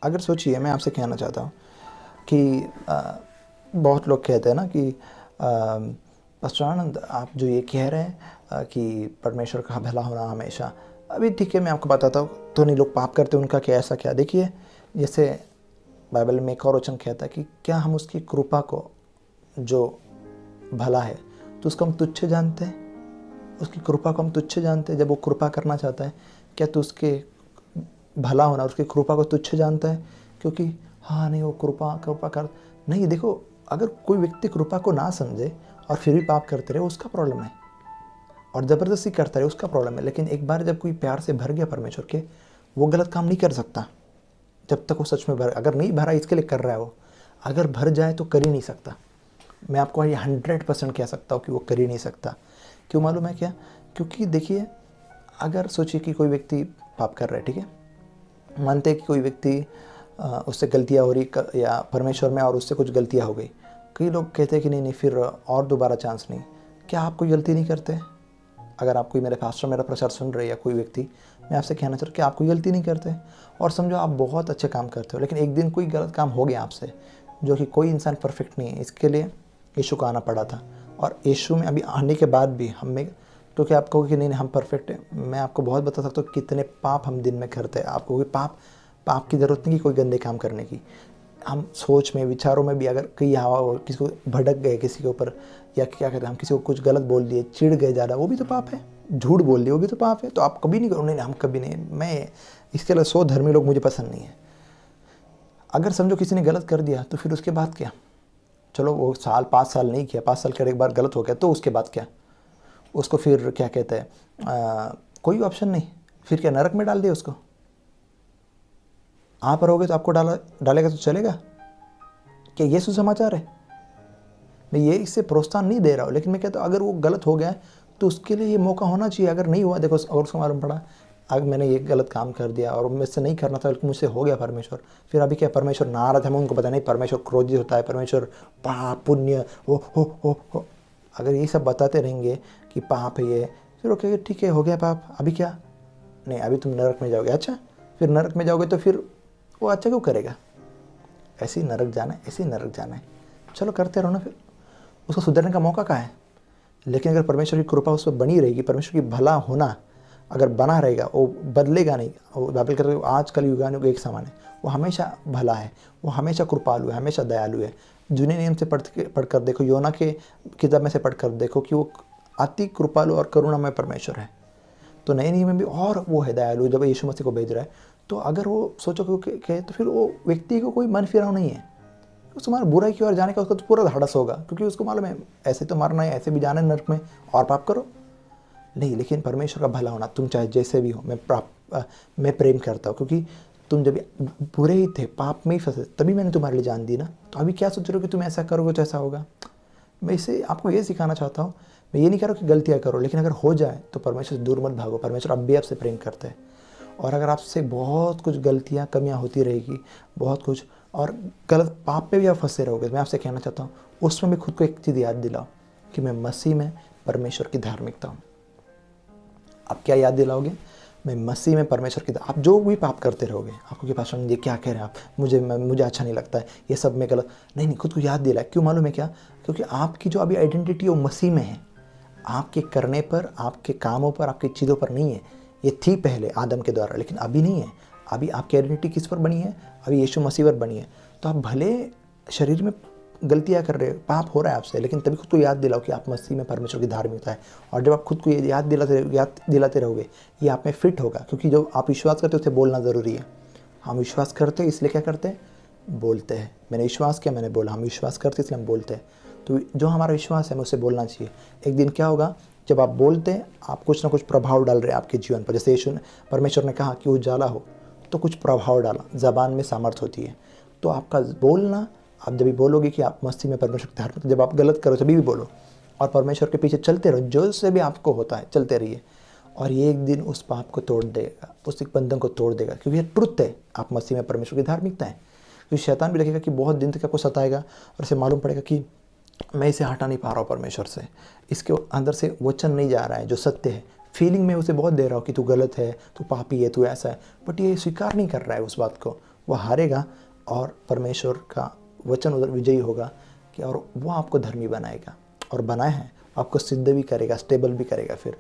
अगर सोचिए, मैं आपसे कहना चाहता हूँ कि बहुत लोग कहते हैं ना कि पास्टर आनंद, आप जो ये कह रहे हैं कि परमेश्वर का भला होना हमेशा, अभी ठीक है, मैं आपको बताता हूँ। तो नहीं लोग पाप करते, उनका क्या ऐसा क्या? देखिए, जैसे बाइबल में एक और वचन कहता है कि क्या हम उसकी कृपा को, जो भला है, तो उसको हम तुच्छ जानते हैं? उसकी कृपा को हम तुच्छ जानते हैं? जब वो कृपा करना चाहता है, क्या तो उसके भला होना, उसकी कृपा को तुच्छ जानता है? क्योंकि हाँ नहीं, वो कृपा कृपा कर नहीं। देखो, अगर कोई व्यक्ति कृपा को ना समझे और फिर भी पाप करते रहे, उसका प्रॉब्लम है, और ज़बरदस्ती करता रहे, उसका प्रॉब्लम है। लेकिन एक बार जब कोई प्यार से भर गया परमेश्वर के, वो गलत काम नहीं कर सकता जब तक वो सच में भर। अगर नहीं भरा, इसके लिए कर रहा है वो, अगर भर जाए तो कर ही नहीं सकता। मैं आपको ये 100% कह सकता हूँ कि वो कर ही नहीं सकता। क्यों मालूम है क्या? क्योंकि देखिए, अगर सोचिए कि कोई व्यक्ति पाप कर रहा है, ठीक है, मानते हैं कि कोई व्यक्ति उससे गलतियाँ हो रही, या परमेश्वर में और उससे कुछ गलतियाँ हो गई। कई लोग कहते हैं कि नहीं नहीं, फिर और दोबारा चांस नहीं। क्या आप कोई गलती नहीं करते? अगर आप कोई मेरे पास्टर मेरा प्रचार सुन रहे या कोई व्यक्ति, मैं आपसे कहना चाहता हूँ कि आप कोई गलती नहीं करते। और समझो आप बहुत अच्छे काम करते हो, लेकिन एक दिन कोई गलत काम हो गया आपसे, जो कि कोई इंसान परफेक्ट नहीं है, इसके लिए यीशु को आना पड़ा था। और यीशु में अभी आने के बाद भी हमें, तो क्या आप कहोगे कि नहीं नहीं हम परफेक्ट हैं? मैं आपको बहुत बता सकता हूँ कितने पाप हम दिन में करते हैं। आपको कोई पाप की ज़रूरत नहीं कि कोई गंदे काम करने की। हम सोच में, विचारों में भी अगर कहीं हवा हो, किसी को भड़क गए किसी के ऊपर, या क्या कहते हैं, हम किसी को कुछ गलत बोल दिए, चिढ़ गए ज़्यादा, वो भी तो पाप है। झूठ बोल दिए, वो भी तो पाप है। तो आप कभी नहीं करो, नहीं हम कभी नहीं, मैं इसके लिए 100 धर्मी लोग मुझे पसंद नहीं है। अगर समझो किसी ने गलत कर दिया, तो फिर उसके बाद क्या? चलो वो 5 साल नहीं किया, 5 साल कर एक बार गलत हो गया, तो उसके बाद क्या? उसको फिर क्या कहते हैं, कोई ऑप्शन नहीं। फिर क्या, नरक में डाल दिया उसको? आप रहोगे तो आपको डालेगा तो चलेगा? क्या ये सुसमाचार है? मैं ये इससे प्रोत्साहन नहीं दे रहा हूँ, लेकिन मैं कहता हूँ अगर वो गलत हो गया है तो उसके लिए ये मौका होना चाहिए। अगर नहीं हुआ, देखो, और उसको मालूम पड़ा अगर मैंने ये गलत काम कर दिया और मुझसे नहीं करना था, लेकिन मुझसे हो गया परमेश्वर, फिर अभी क्या परमेश्वर नाराज है? हमें उनको पता नहीं परमेश्वर क्रोधित होता है, परमेश्वर पाप पुण्य हो। अगर ये सब बताते रहेंगे कि पाप है ये, फिर वो कहेंगे ठीक है हो गया पाप, अभी क्या? नहीं, अभी तुम नरक में जाओगे। अच्छा, फिर नरक में जाओगे तो फिर वो अच्छा क्यों करेगा? ऐसे ही नरक जाना है, ऐसे ही नरक जाना है, चलो करते रहो ना। फिर उसको सुधरने का मौका कहाँ है? लेकिन अगर परमेश्वर की कृपा उस पर बनी रहेगी, परमेश्वर की भला होना अगर बना रहेगा, वो बदलेगा नहीं। वो बाइबल कहते हैं आज कल युगानुग एक समान है। वो हमेशा भला है, वो हमेशा कृपालु है, हमेशा दयालु है। जूने नियम से पढ़कर देखो, योना के किताब में से पढ़कर देखो कि वो अति कृपालु और करुणामय परमेश्वर है। तो नए नियम में भी और वो है दयालु, जब यीशु मसीह को भेज रहा है। तो अगर वो सोचो कि तो फिर वो व्यक्ति को कोई मन फिराव नहीं है, उसको मालूम बुराई की ओर जाने का उसका तो पूरा धाड़स होगा, क्योंकि उसको मालूम है ऐसे तो मारना है, ऐसे भी जाना है नरक में, और पाप करो नहीं। लेकिन परमेश्वर का भला होना, तुम चाहे जैसे भी हो, मैं प्रेम करता हूँ, क्योंकि तुम जब बुरे ही थे, पाप में ही फंसे, तभी मैंने तुम्हारे लिए जान दी ना। तो अभी क्या सोच रहे हो कि तुम ऐसा करोगे तो ऐसा होगा? मैं इसे आपको ये सिखाना चाहता हूँ। मैं ये नहीं कह रहा कि गलतियाँ करो, लेकिन अगर हो जाए तो परमेश्वर से दूर मत भागो। परमेश्वर अब भी आपसे प्रेम करता है, और अगर आपसे बहुत कुछ गलतियाँ कमियाँ होती रहेगी, बहुत कुछ, और गलत पाप पे भी आप फंसे रहोगे, मैं आपसे कहना चाहता हूँ उसमें भी खुद को एक चीज़ याद दिलाओ कि मैं मसीह में परमेश्वर की धार्मिकता हूँ। आप क्या याद दिलाओगे? मैं मसीह में परमेश्वर की। आप जो भी पाप करते रहोगे, आपको कि पास्टर ये क्या कह रहे हैं आप, मुझे अच्छा नहीं लगता है, ये सब में गलत नहीं, खुद को याद दिलाए। क्यों मालूम है क्या? क्योंकि आपकी जो अभी आइडेंटिटी वो मसीह में है। आपके करने पर, आपके कामों पर, आपकी चीज़ों पर नहीं है। ये थी पहले आदम के द्वारा, लेकिन अभी नहीं है। अभी आपकी आइडेंटिटी किस पर बनी है? अभी यीशु मसीह पर बनी है। तो आप भले शरीर में गलतियाँ कर रहे हो, पाप हो रहा है आपसे, लेकिन तभी खुद को याद दिलाओ कि आप मसीह में परमेश्वर की धार्मिकता है। और जब आप खुद को ये याद दिलाते रहोगे, ये आप में फिट होगा। क्योंकि जो आप विश्वास करते हो उसे बोलना ज़रूरी है। हम विश्वास करते हैं इसलिए क्या करते हैं? बोलते हैं। मैंने विश्वास किया, मैंने बोला। हम विश्वास करते इसलिए हम बोलते हैं। तो जो हमारा विश्वास है हमें उसे बोलना चाहिए। एक दिन क्या होगा, जब आप बोलते हैं, आप कुछ ना कुछ प्रभाव डाल रहे हैं आपके जीवन पर। जैसे यीशु परमेश्वर ने कहा कि उजाला हो, तो कुछ प्रभाव डाला। ज़बान में सामर्थ होती है। तो आपका बोलना, आप जब भी बोलोगे कि आप मसीह में परमेश्वर की धार्मिक, जब आप गलत करो तभी भी बोलो, और परमेश्वर के पीछे चलते रहो। जो से भी आपको होता है चलते रहिए, और ये एक दिन उस पाप को तोड़ देगा, उस एक बंधन को तोड़ देगा। क्योंकि ये ट्रुथ है, आप मसीह में परमेश्वर की धार्मिकता है। क्योंकि शैतान भी लगेगा कि बहुत दिन तक आपको सताएगा, और इसे मालूम पड़ेगा कि मैं इसे हटा नहीं पा रहा हूँ परमेश्वर से, इसके अंदर से वचन नहीं जा रहा है जो सत्य है। फीलिंग में उसे बहुत दे रहा हूँ कि तू गलत है, तू पापी है, तू ऐसा है, बट ये स्वीकार नहीं कर रहा है उस बात को। वो हारेगा और परमेश्वर का वचन उधर विजयी होगा कि और वो आपको धर्मी बनाएगा और बनाए हैं, आपको सिद्ध भी करेगा, स्टेबल भी करेगा फिर,